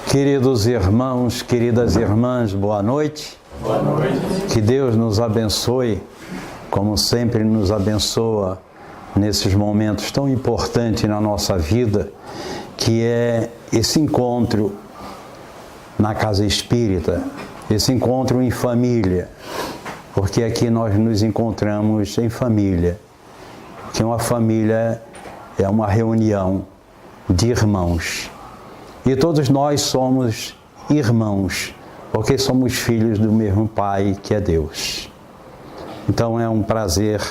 Queridos irmãos, queridas irmãs, boa noite. Boa noite. Que Deus nos abençoe, como sempre nos abençoa nesses momentos tão importantes na nossa vida, que é esse encontro na casa espírita, esse encontro em família, porque aqui nós nos encontramos em família, que uma família é uma reunião de irmãos. E todos nós somos irmãos, porque somos filhos do mesmo Pai, que é Deus. Então é um prazer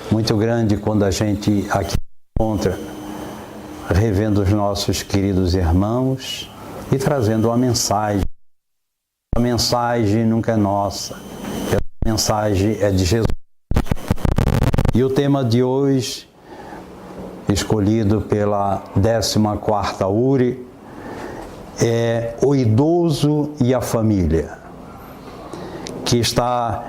muito grande quando a gente aqui se encontra, revendo os nossos queridos irmãos e trazendo uma mensagem. A mensagem nunca é nossa, a mensagem é de Jesus. E o tema de hoje, escolhido pela 14ª URI, é o idoso e a família, que está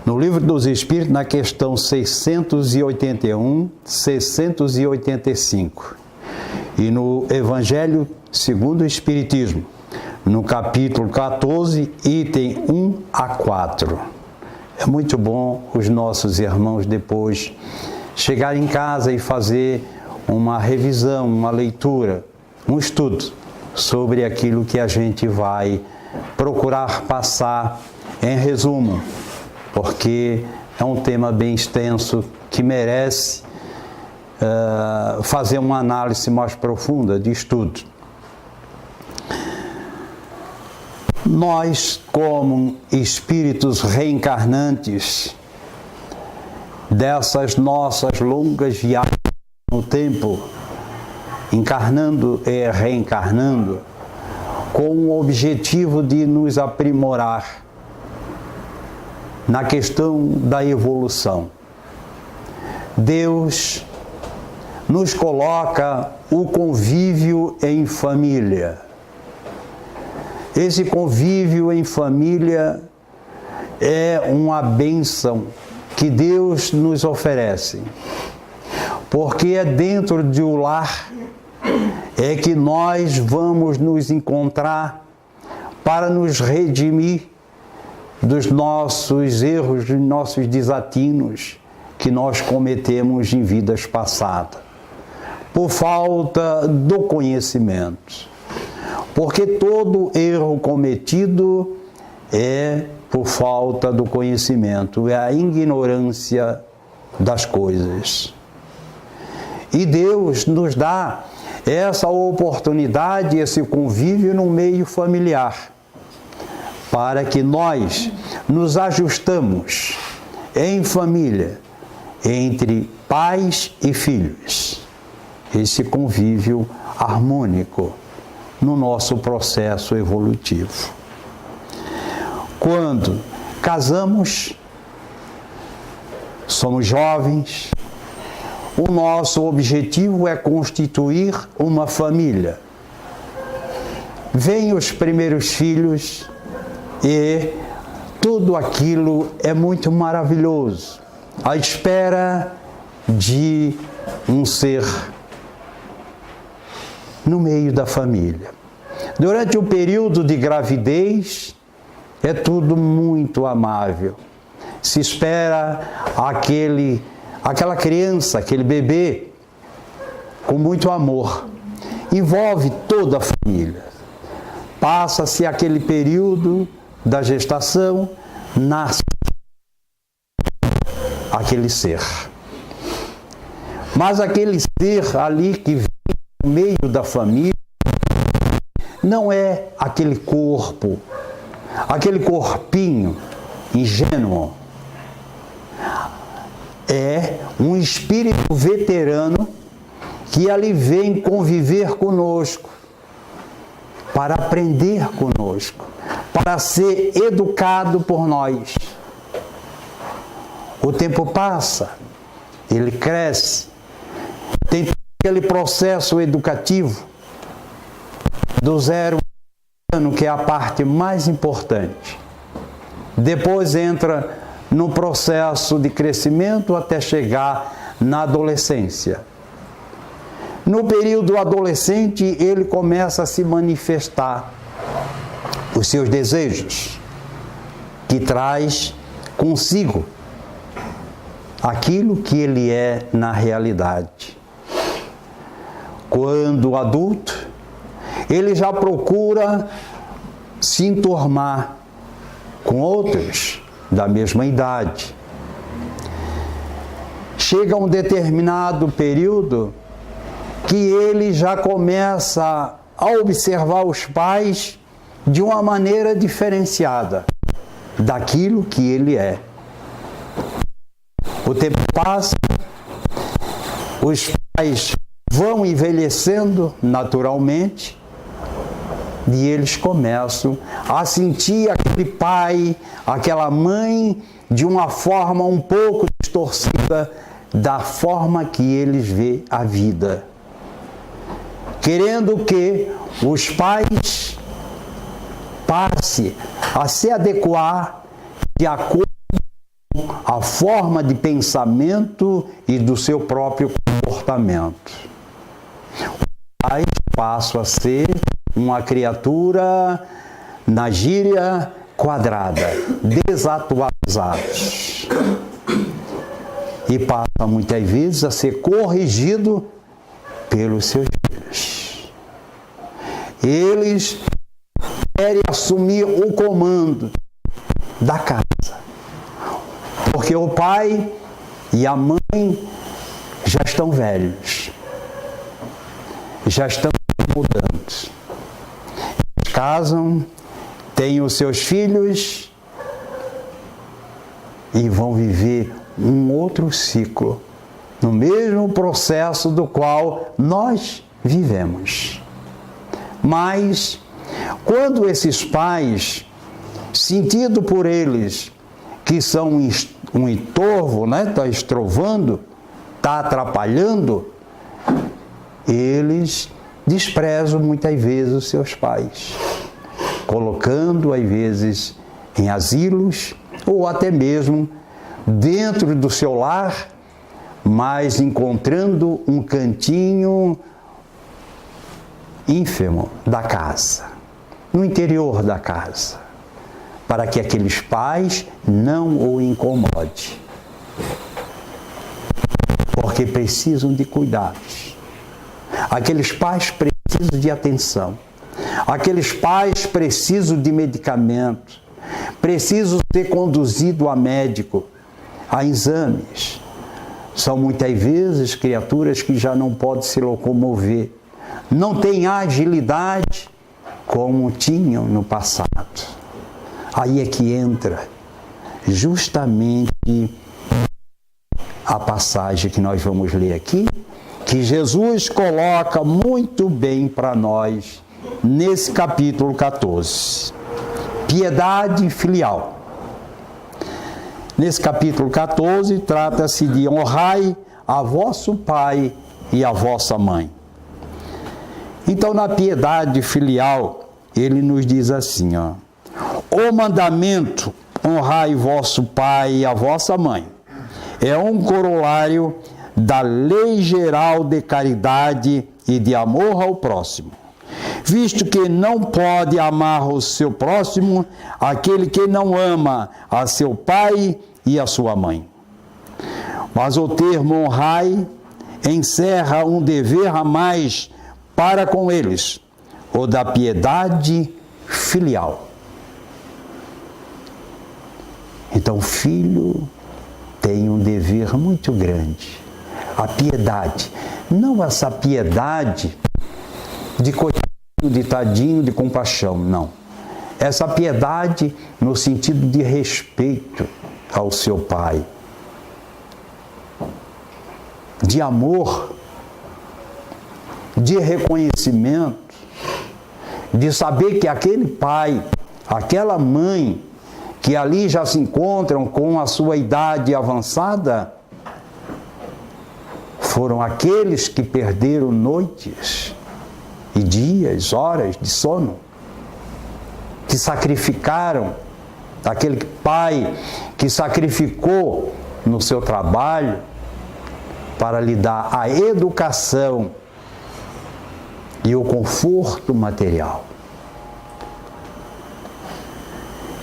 no Livro dos Espíritos, na questão 681, 685, e no Evangelho segundo o Espiritismo, no capítulo 14, item 1 a 4. É muito bom os nossos irmãos depois chegarem em casa e fazer uma revisão, uma leitura, um estudo sobre aquilo que a gente vai procurar passar em resumo, porque é um tema bem extenso que merece fazer uma análise mais profunda de estudo. Nós, como espíritos reencarnantes dessas nossas longas viagens no tempo, encarnando e reencarnando, com o objetivo de nos aprimorar na questão da evolução. Deus nos coloca o convívio em família. Esse convívio em família é uma bênção que Deus nos oferece, porque é dentro de um lar é que nós vamos nos encontrar para nos redimir dos nossos erros, dos nossos desatinos que nós cometemos em vidas passadas, por falta do conhecimento. Porque todo erro cometido é por falta do conhecimento, é a ignorância das coisas. E Deus nos dá essa oportunidade, esse convívio no meio familiar, para que nós nos ajustamos em família, entre pais e filhos. Esse convívio harmônico no nosso processo evolutivo. Quando casamos, somos jovens, o nosso objetivo é constituir uma família. Vêm os primeiros filhos e tudo aquilo é muito maravilhoso, à espera de um ser no meio da família. Durante o período de gravidez, é tudo muito amável. Se espera aquela criança, aquele bebê, com muito amor. Envolve toda a família. Passa-se aquele período da gestação, nasce aquele ser. Mas aquele ser ali que vem no meio da família, não é aquele corpo, aquele corpinho ingênuo. É um espírito veterano que ali vem conviver conosco, para aprender conosco, para ser educado por nós. O tempo passa, ele cresce, tem aquele processo educativo do 0 ano, que é a parte mais importante. Depois entra no processo de crescimento até chegar na adolescência. No período adolescente, ele começa a se manifestar os seus desejos, que traz consigo aquilo que ele é na realidade. Quando adulto, ele já procura se enturmar com outros da mesma idade. Chega um determinado período que ele já começa a observar os pais de uma maneira diferenciada daquilo que ele é. O tempo passa, os pais vão envelhecendo naturalmente e eles começam a sentir aquele pai, aquela mãe de uma forma um pouco distorcida da forma que eles vê a vida. Querendo que os pais passem a se adequar de acordo com a forma de pensamento e do seu próprio comportamento. Os pais passam a ser uma criatura, na gíria, quadrada, desatualizados. E passa muitas vezes a ser corrigido pelos seus filhos. Eles querem assumir o comando da casa, porque o pai e a mãe já estão velhos, já estão mudando. Eles casam, têm os seus filhos e vão viver um outro ciclo, no mesmo processo do qual nós vivemos. Mas, quando esses pais, sentido por eles que são um entorvo, né? Está estrovando, está atrapalhando, eles desprezam muitas vezes os seus pais, colocando às vezes em asilos ou até mesmo dentro do seu lar, mas encontrando um cantinho ínfimo da casa, no interior da casa, para que aqueles pais não o incomodem, porque precisam de cuidados. Aqueles pais precisam de atenção, aqueles pais precisam de medicamento, precisam ser conduzidos a médico, a exames. São muitas vezes criaturas que já não podem se locomover, não têm agilidade como tinham no passado. Aí é que entra justamente a passagem que nós vamos ler aqui, que Jesus coloca muito bem para nós nesse capítulo 14. Piedade filial. Nesse capítulo 14, trata-se de honrai a vosso pai e a vossa mãe. Então, na piedade filial, ele nos diz assim, ó: o mandamento, honrai vosso pai e a vossa mãe, é um corolário da lei geral de caridade e de amor ao próximo, visto que não pode amar o seu próximo aquele que não ama a seu pai e a sua mãe. Mas o termo honrai encerra um dever a mais para com eles, o da piedade filial. Então, o filho tem um dever muito grande. A piedade, não essa piedade de coitadinho, de tadinho, de compaixão, não. Essa piedade no sentido de respeito ao seu pai, de amor, de reconhecimento, de saber que aquele pai, aquela mãe, que ali já se encontram com a sua idade avançada, foram aqueles que perderam noites e dias, horas de sono, que sacrificaram, aquele pai que sacrificou no seu trabalho para lhe dar a educação e o conforto material.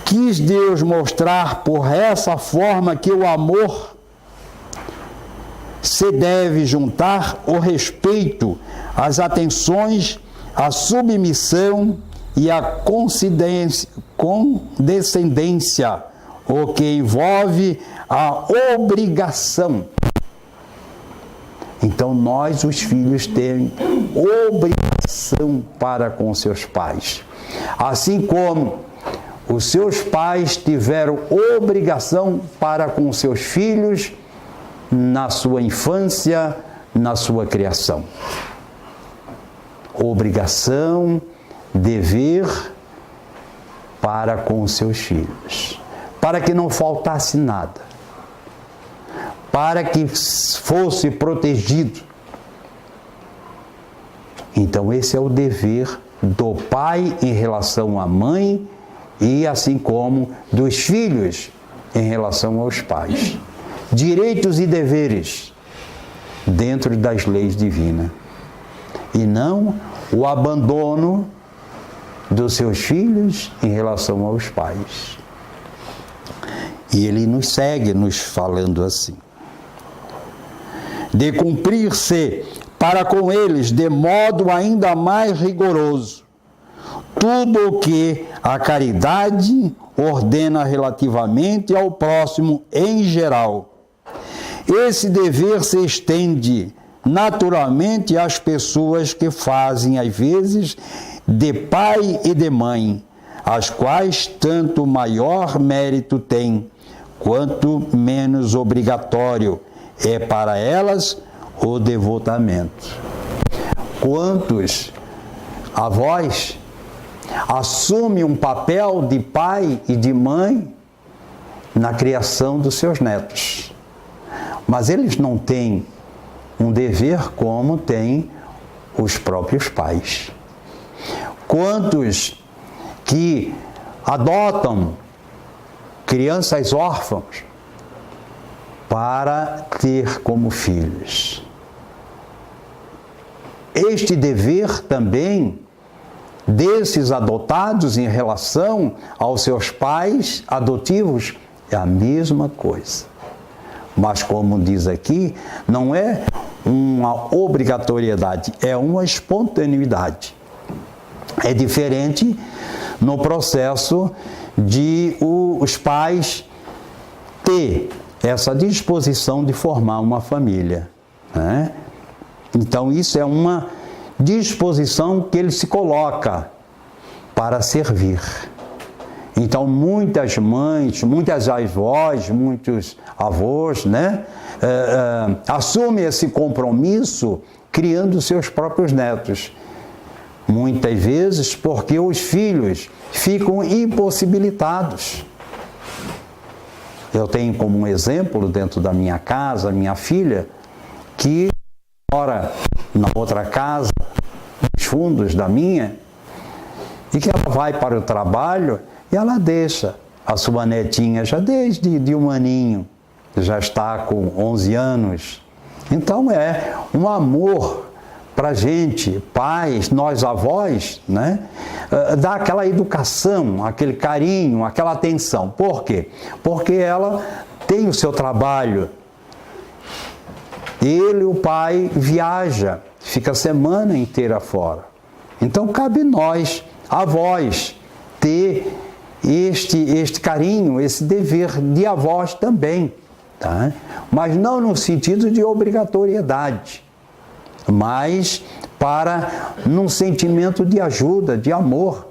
Quis Deus mostrar por essa forma que o amor se deve juntar o respeito, as atenções, a submissão e a condescendência, o que envolve a obrigação. Então nós, os filhos, temos obrigação para com seus pais. Assim como os seus pais tiveram obrigação para com seus filhos na sua infância, na sua criação. Obrigação, dever para com os seus filhos, para que não faltasse nada, para que fosse protegido. Então esse é o dever do pai em relação à mãe e assim como dos filhos em relação aos pais. Direitos e deveres dentro das leis divinas. E não o abandono dos seus filhos em relação aos pais. E ele nos segue nos falando assim: de cumprir-se para com eles de modo ainda mais rigoroso tudo o que a caridade ordena relativamente ao próximo em geral. Esse dever se estende naturalmente às pessoas que fazem, às vezes, de pai e de mãe, as quais tanto maior mérito têm, quanto menos obrigatório é para elas o devotamento. Quantos avós assumem um papel de pai e de mãe na criação dos seus netos, mas eles não têm um dever como têm os próprios pais. Quantos que adotam crianças órfãos para ter como filhos. Este dever também desses adotados em relação aos seus pais adotivos é a mesma coisa. Mas como diz aqui, não é uma obrigatoriedade, é uma espontaneidade. É diferente no processo de os pais ter essa disposição de formar uma família, né? Então isso é uma disposição que ele se coloca para servir. Então muitas mães, muitas avós, muitos avós, né, assumem esse compromisso criando seus próprios netos. Muitas vezes porque os filhos ficam impossibilitados. Eu tenho como um exemplo dentro da minha casa, minha filha, que mora na outra casa, nos fundos da minha, e que ela vai para o trabalho e ela deixa a sua netinha já desde um aninho, já está com 11 anos. Então é um amor para a gente, pais, nós avós, né? Dar aquela educação, aquele carinho, aquela atenção. Por quê? Porque ela tem o seu trabalho. Ele, o pai, viaja, fica a semana inteira fora. Então cabe nós, avós, ter este carinho, esse dever de avós também, tá? Mas não no sentido de obrigatoriedade, mas para num sentimento de ajuda, de amor.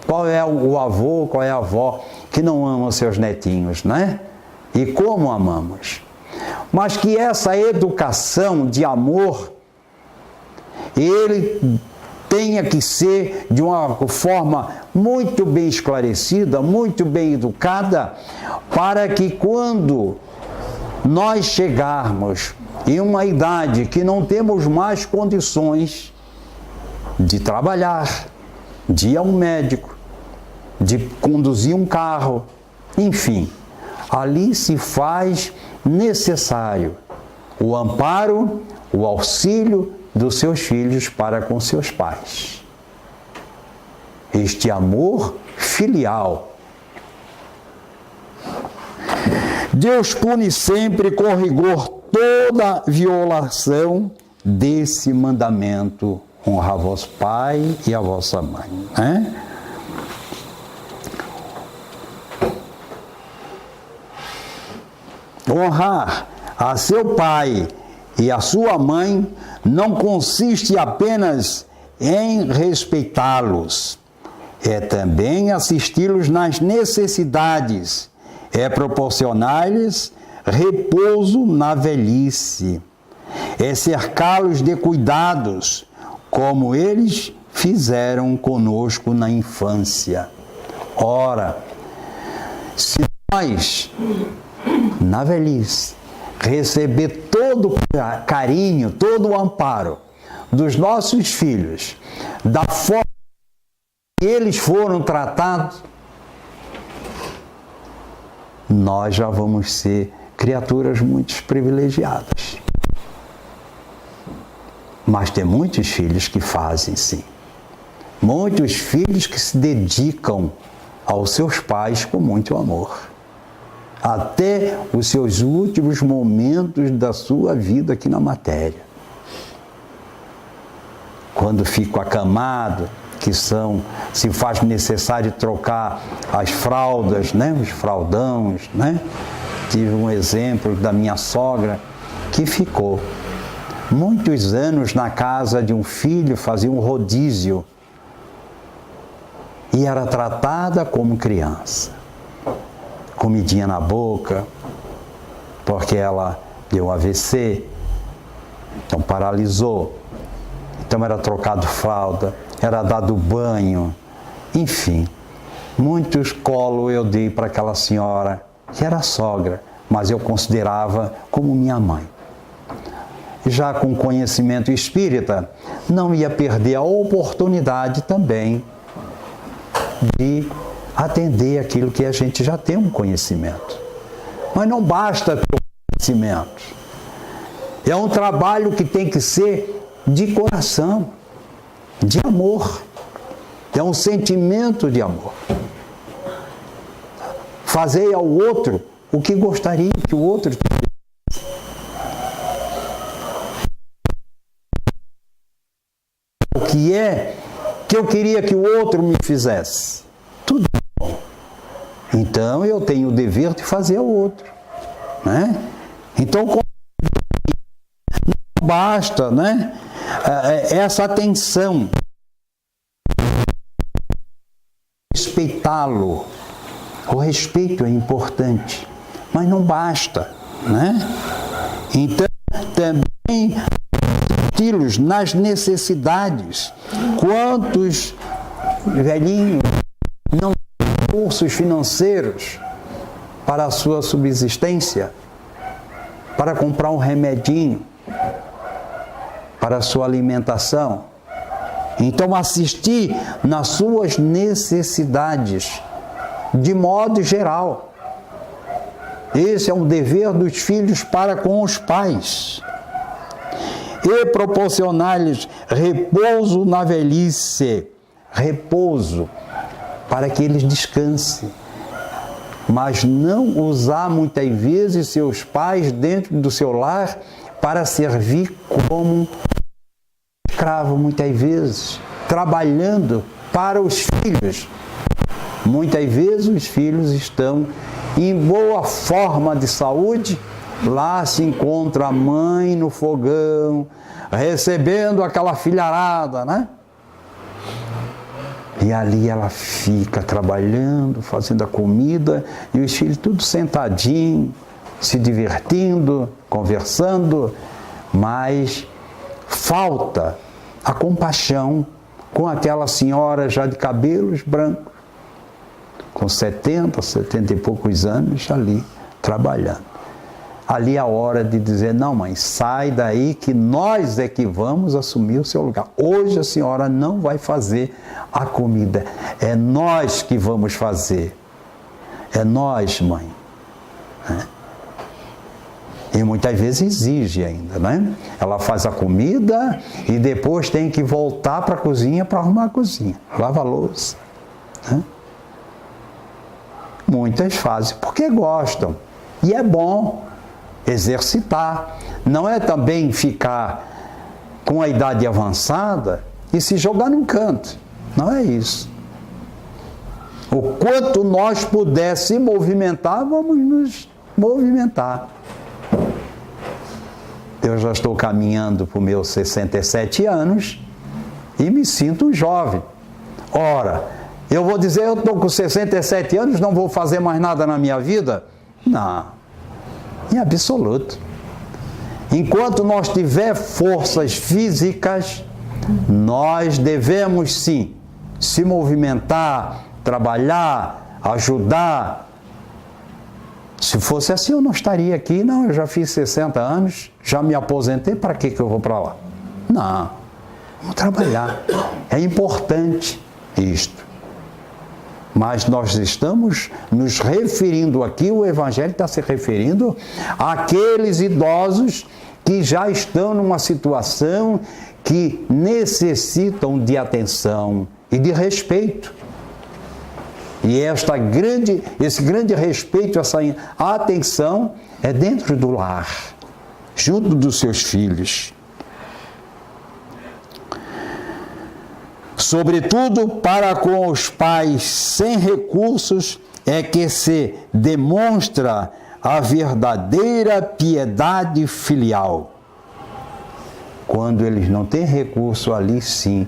Qual é o avô, qual é a avó que não ama seus netinhos, né? E como amamos. Mas que essa educação de amor, ele tenha que ser de uma forma muito bem esclarecida, muito bem educada, para que quando nós chegarmos em uma idade que não temos mais condições de trabalhar, de ir a um médico, de conduzir um carro, enfim, ali se faz necessário o amparo, o auxílio dos seus filhos para com seus pais. Este amor filial. Deus pune sempre com rigor toda violação desse mandamento: honrar vosso pai e a vossa mãe. Honrar a seu pai e a sua mãe não consiste apenas em respeitá-los, é também assisti-los nas necessidades, é proporcionar-lhes repouso na velhice, é cercá-los de cuidados, como eles fizeram conosco na infância. Ora, se nós, na velhice, receber todo o carinho, todo o amparo dos nossos filhos, da forma que eles foram tratados, nós já vamos ser criaturas muito privilegiadas. Mas tem muitos filhos que fazem, sim. Muitos filhos que se dedicam aos seus pais com muito amor, até os seus últimos momentos da sua vida aqui na matéria. Quando fico acamado, se faz necessário trocar as fraldas, os fraldões, Tive um exemplo da minha sogra que ficou muitos anos na casa de um filho, fazia um rodízio e era tratada como criança. Comidinha na boca, porque ela deu um AVC, então paralisou. Então era trocado fralda, era dado banho, enfim. Muitos colos eu dei para aquela senhora, que era sogra, mas eu considerava como minha mãe. Já com conhecimento espírita, não ia perder a oportunidade também de atender aquilo que a gente já tem um conhecimento. Mas não basta ter conhecimento. É um trabalho que tem que ser de coração, de amor. É um sentimento de amor. Fazer ao outro o que gostaria que o outro fizesse. O que é que eu queria que o outro me fizesse. Tudo bom. Então eu tenho o dever de fazer ao outro. Então não basta, essa atenção, respeitá-lo. O respeito é importante, mas não basta, Então, também assisti-los nas necessidades. Quantos velhinhos não têm recursos financeiros para a sua subsistência, para comprar um remedinho, para a sua alimentação? Então, assistir nas suas necessidades, de modo geral. Esse é um dever dos filhos para com os pais. E proporcionar-lhes repouso na velhice. Repouso, para que eles descansem. Mas não usar muitas vezes seus pais dentro do seu lar para servir como escravo, muitas vezes, trabalhando para os filhos. Muitas vezes os filhos estão em boa forma de saúde, lá se encontra a mãe no fogão, recebendo aquela filharada, E ali ela fica trabalhando, fazendo a comida, e os filhos tudo sentadinhos, se divertindo, conversando, mas falta a compaixão com aquela senhora já de cabelos brancos, com 70 e poucos anos, ali, trabalhando. Ali é a hora de dizer: não, mãe, sai daí que nós é que vamos assumir o seu lugar. Hoje a senhora não vai fazer a comida, é nós que vamos fazer. É nós, mãe. E muitas vezes exige ainda, né? Ela faz a comida e depois tem que voltar para a cozinha para arrumar a cozinha, lava a louça, né? Muitas fazem porque gostam. E é bom exercitar. Não é também ficar com a idade avançada e se jogar num canto. Não é isso. O quanto nós puder se movimentar, vamos nos movimentar. Eu já estou caminhando para os meus 67 anos e me sinto jovem. Ora, eu vou dizer, eu estou com 67 anos, não vou fazer mais nada na minha vida? Não, em absoluto. Enquanto nós tiver forças físicas, nós devemos sim se movimentar, trabalhar, ajudar. Se fosse assim, eu não estaria aqui. Não, eu já fiz 60 anos, já me aposentei, para que eu vou para lá? Não, vamos trabalhar. É importante isto. Mas nós estamos nos referindo aqui, o Evangelho está se referindo àqueles idosos que já estão numa situação que necessitam de atenção e de respeito. E esse grande respeito, essa atenção é dentro do lar, junto dos seus filhos. Sobretudo para com os pais sem recursos é que se demonstra a verdadeira piedade filial. Quando eles não têm recurso, ali sim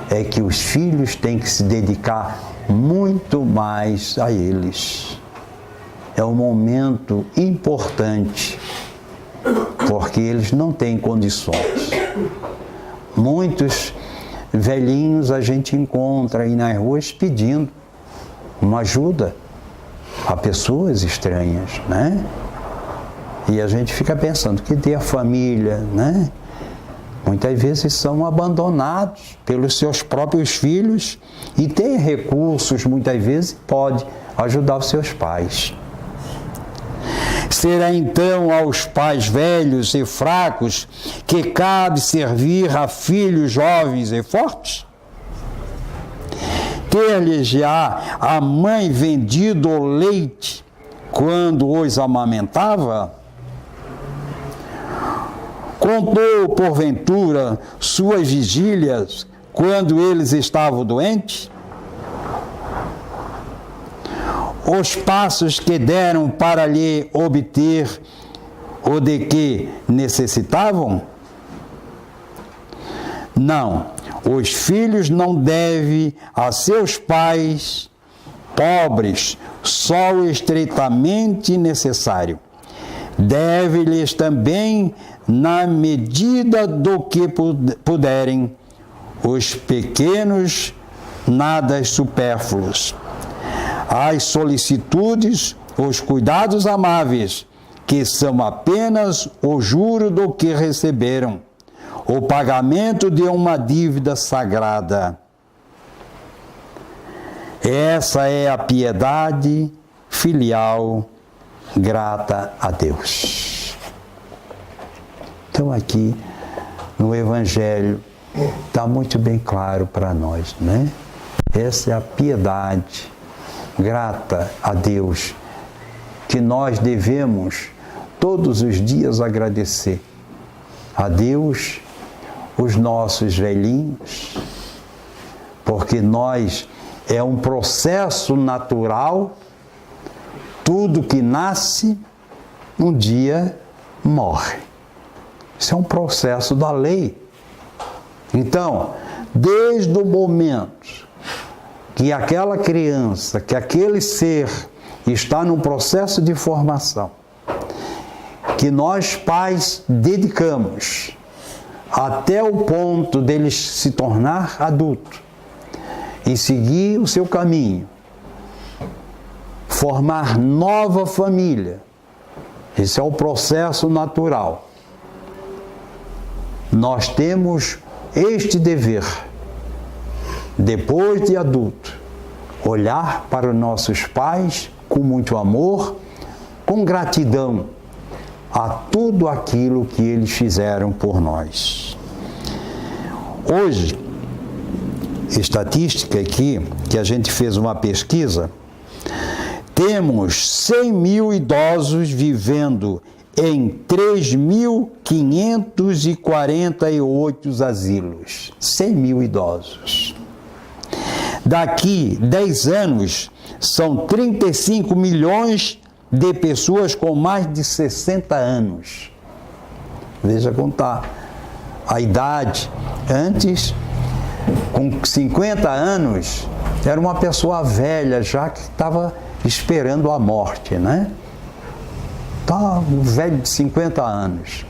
é que os filhos têm que se dedicar muito mais a eles. É um momento importante, porque eles não têm condições. Muitos velhinhos a gente encontra aí nas ruas pedindo uma ajuda a pessoas estranhas, né? E a gente fica pensando, cadê a família, né? Muitas vezes são abandonados pelos seus próprios filhos e têm recursos, muitas vezes pode ajudar os seus pais. Será então aos pais velhos e fracos que cabe servir a filhos jovens e fortes? Ter-lhes já a mãe vendido o leite quando os amamentava? Contou, porventura, suas vigílias quando eles estavam doentes? Os passos que deram para lhe obter o de que necessitavam? Não, os filhos não devem a seus pais pobres só o estritamente necessário. Deve-lhes também, na medida do que puderem, os pequenos nadas supérfluos, as solicitudes, os cuidados amáveis, que são apenas o juro do que receberam, o pagamento de uma dívida sagrada. Essa é a piedade filial grata a Deus. Então aqui no Evangelho está muito bem claro para nós, né? Essa é a piedade grata a Deus, que nós devemos todos os dias agradecer a Deus, os nossos velhinhos, porque é um processo natural, tudo que nasce, um dia morre. Isso é um processo da lei. Então, desde o momento que aquela criança, que aquele ser está num processo de formação, que nós pais dedicamos até o ponto dele se tornar adulto e seguir o seu caminho, formar nova família, esse é o processo natural. Nós temos este dever, depois de adulto, olhar para os nossos pais com muito amor, com gratidão, a tudo aquilo que eles fizeram por nós. Hoje, estatística aqui, que a gente fez uma pesquisa, temos 100 mil idosos vivendo em 3.548 asilos. 100 mil idosos. Daqui 10 anos, são 35 milhões de pessoas com mais de 60 anos. Veja como está a idade. Antes, com 50 anos, era uma pessoa velha já que estava esperando a morte, né? Tá um velho de 50 anos.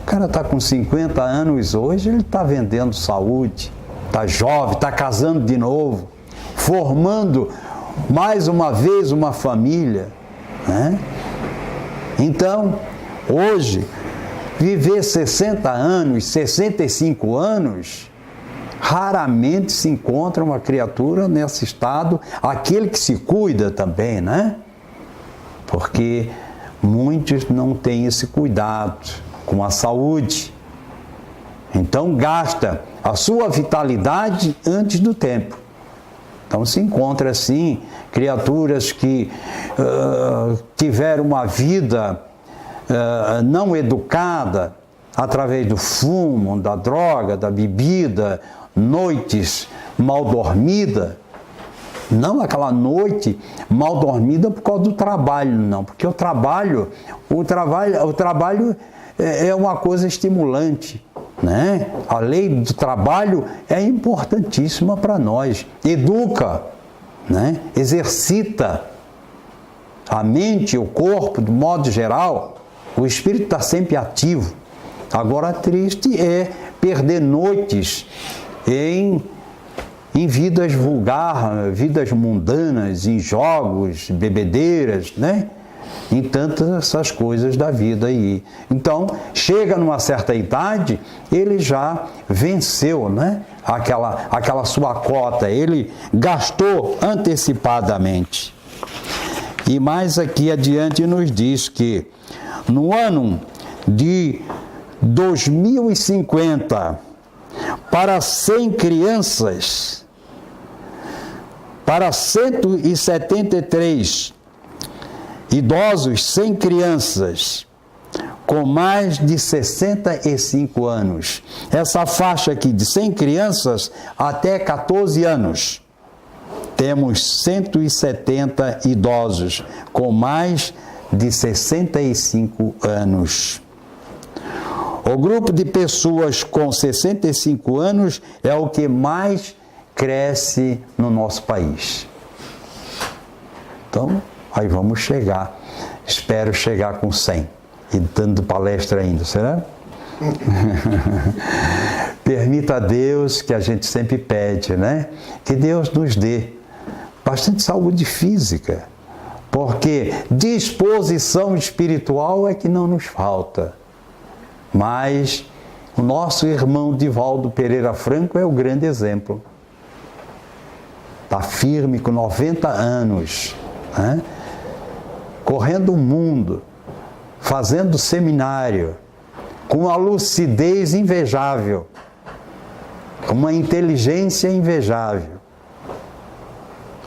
O cara está com 50 anos hoje, ele está vendendo saúde, está jovem, está casando de novo, formando mais uma vez uma família, né? Então, hoje, viver 60 anos, 65 anos, raramente se encontra uma criatura nesse estado, aquele que se cuida também, né? Porque muitos não têm esse cuidado com a saúde. Então gasta a sua vitalidade antes do tempo. Então se encontra assim criaturas que tiveram uma vida não educada através do fumo, da droga, da bebida, noites mal dormidas. Não aquela noite mal dormida por causa do trabalho, não. Porque o trabalho é uma coisa estimulante, né? A lei do trabalho é importantíssima para nós. Educa, né? Exercita a mente, o corpo, do modo geral. O espírito está sempre ativo. Agora, triste é perder noites em vidas vulgares, vidas mundanas, em jogos, bebedeiras, né? Em tantas essas coisas da vida aí. Então, chega numa certa idade, ele já venceu, né? Aquela sua cota, ele gastou antecipadamente. E mais aqui adiante nos diz que no ano de 2050, para 100 crianças, para 173 idosos sem crianças, com mais de 65 anos. Essa faixa aqui de 100 crianças até 14 anos. Temos 170 idosos com mais de 65 anos. O grupo de pessoas com 65 anos é o que mais cresce no nosso país. Então, aí vamos chegar. Espero chegar com 100. E dando palestra ainda, será? Permita a Deus, que a gente sempre pede, né? Que Deus nos dê bastante saúde física. Porque disposição espiritual é que não nos falta. Mas o nosso irmão Divaldo Pereira Franco é o grande exemplo. Está firme com 90 anos, né? Correndo o mundo, fazendo seminário, com uma lucidez invejável, com uma inteligência invejável.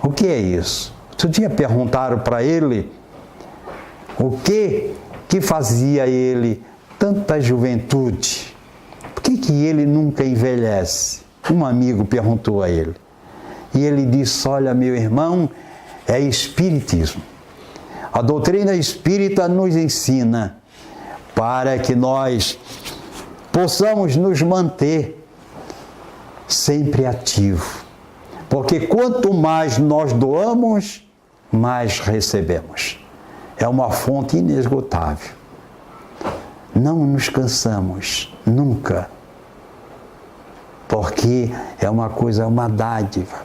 O que é isso? Outro dia perguntaram para ele o que fazia ele tanta juventude. Por que ele nunca envelhece? Um amigo perguntou a ele. E ele disse: olha, meu irmão, é espiritismo. A doutrina espírita nos ensina para que nós possamos nos manter sempre ativos. Porque quanto mais nós doamos, mais recebemos. É uma fonte inesgotável. Não nos cansamos, nunca. Porque é uma coisa, uma dádiva.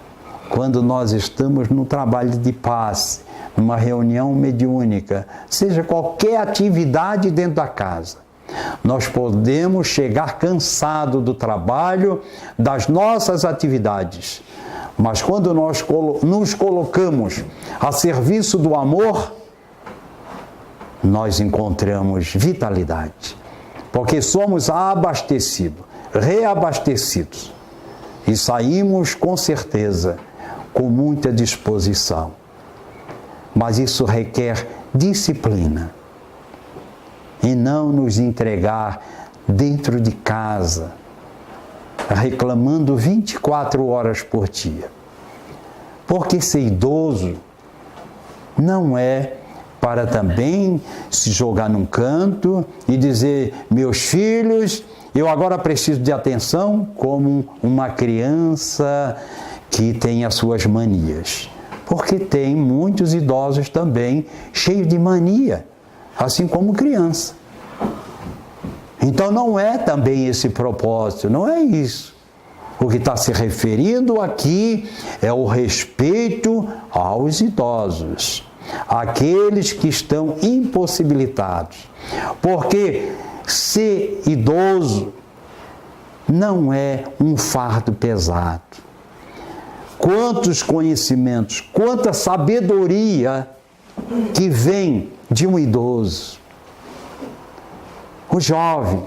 Quando nós estamos no trabalho de paz, numa reunião mediúnica, seja qualquer atividade dentro da casa, nós podemos chegar cansado do trabalho, das nossas atividades. Mas quando nós nos colocamos a serviço do amor, nós encontramos vitalidade, porque somos abastecidos, reabastecidos, e saímos com certeza, com muita disposição. Mas isso requer disciplina, e não nos entregar dentro de casa, reclamando 24 horas por dia. Porque ser idoso não é para também se jogar num canto e dizer, meus filhos, eu agora preciso de atenção, como uma criança que tem as suas manias. Porque tem muitos idosos também cheios de mania, assim como criança. Então não é também esse propósito, não é isso. O que está se referindo aqui é o respeito aos idosos, aqueles que estão impossibilitados. Porque ser idoso não é um fardo pesado. Quantos conhecimentos, quanta sabedoria que vem de um idoso. O jovem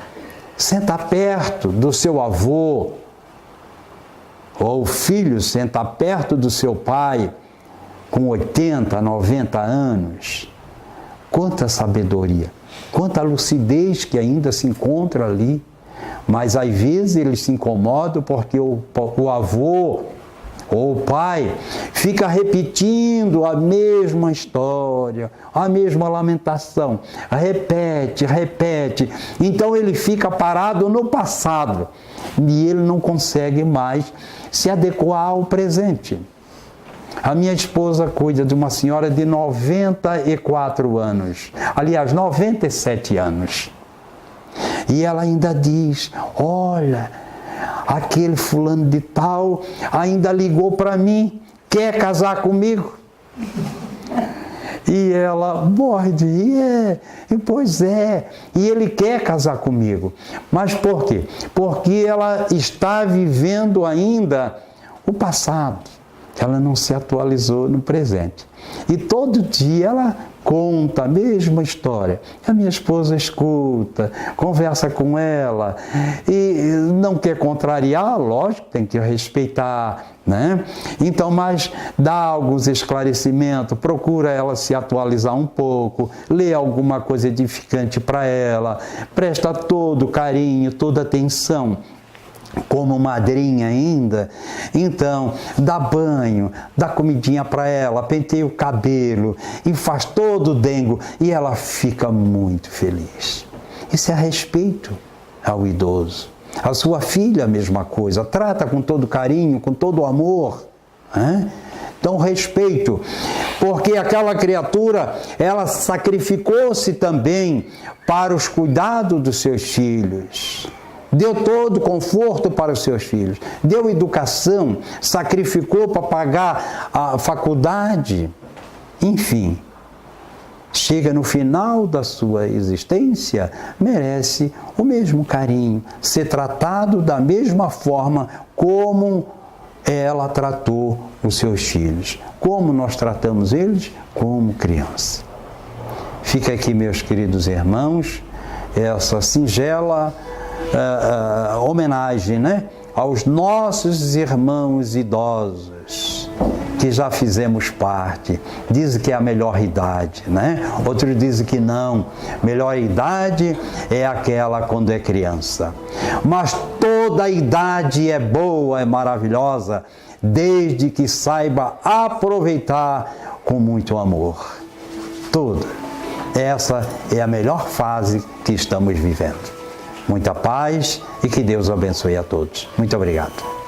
senta perto do seu avô, ou o filho senta perto do seu pai, com 80, 90 anos. Quanta sabedoria, quanta lucidez que ainda se encontra ali. Mas às vezes eles se incomodam porque o avô ou o pai fica repetindo a mesma história, a mesma lamentação, repete. Então ele fica parado no passado e ele não consegue mais se adequar ao presente. A minha esposa cuida de uma senhora de 94 anos, aliás, 97 anos. E ela ainda diz, olha, aquele fulano de tal ainda ligou para mim, quer casar comigo? E ela morde, pois é, e ele quer casar comigo. Mas por quê? Porque ela está vivendo ainda o passado, ela não se atualizou no presente. E todo dia ela conta a mesma história. A minha esposa escuta, conversa com ela e não quer contrariar, lógico, tem que respeitar, né? Então, mas dá alguns esclarecimentos, procura ela se atualizar um pouco, lê alguma coisa edificante para ela, presta todo carinho, toda atenção. Como madrinha ainda, então dá banho, dá comidinha para ela, penteia o cabelo e faz todo o dengo e ela fica muito feliz. Isso é respeito ao idoso. A sua filha a mesma coisa, trata com todo carinho, com todo amor, né? Então respeito, porque aquela criatura, ela sacrificou-se também para os cuidados dos seus filhos. Deu todo conforto para os seus filhos, deu educação, sacrificou para pagar a faculdade, enfim. Chega no final da sua existência, merece o mesmo carinho, ser tratado da mesma forma como ela tratou os seus filhos. Como nós tratamos eles? Como criança. Fica aqui, meus queridos irmãos, essa singela homenagem, né, aos nossos irmãos idosos, que já fizemos parte. Dizem que é a melhor idade, né? Outros dizem que não. Melhor idade é aquela quando é criança. Mas toda idade é boa, é maravilhosa, desde que saiba aproveitar com muito amor. Toda. Essa é a melhor fase que estamos vivendo. Muita paz e que Deus abençoe a todos. Muito obrigado.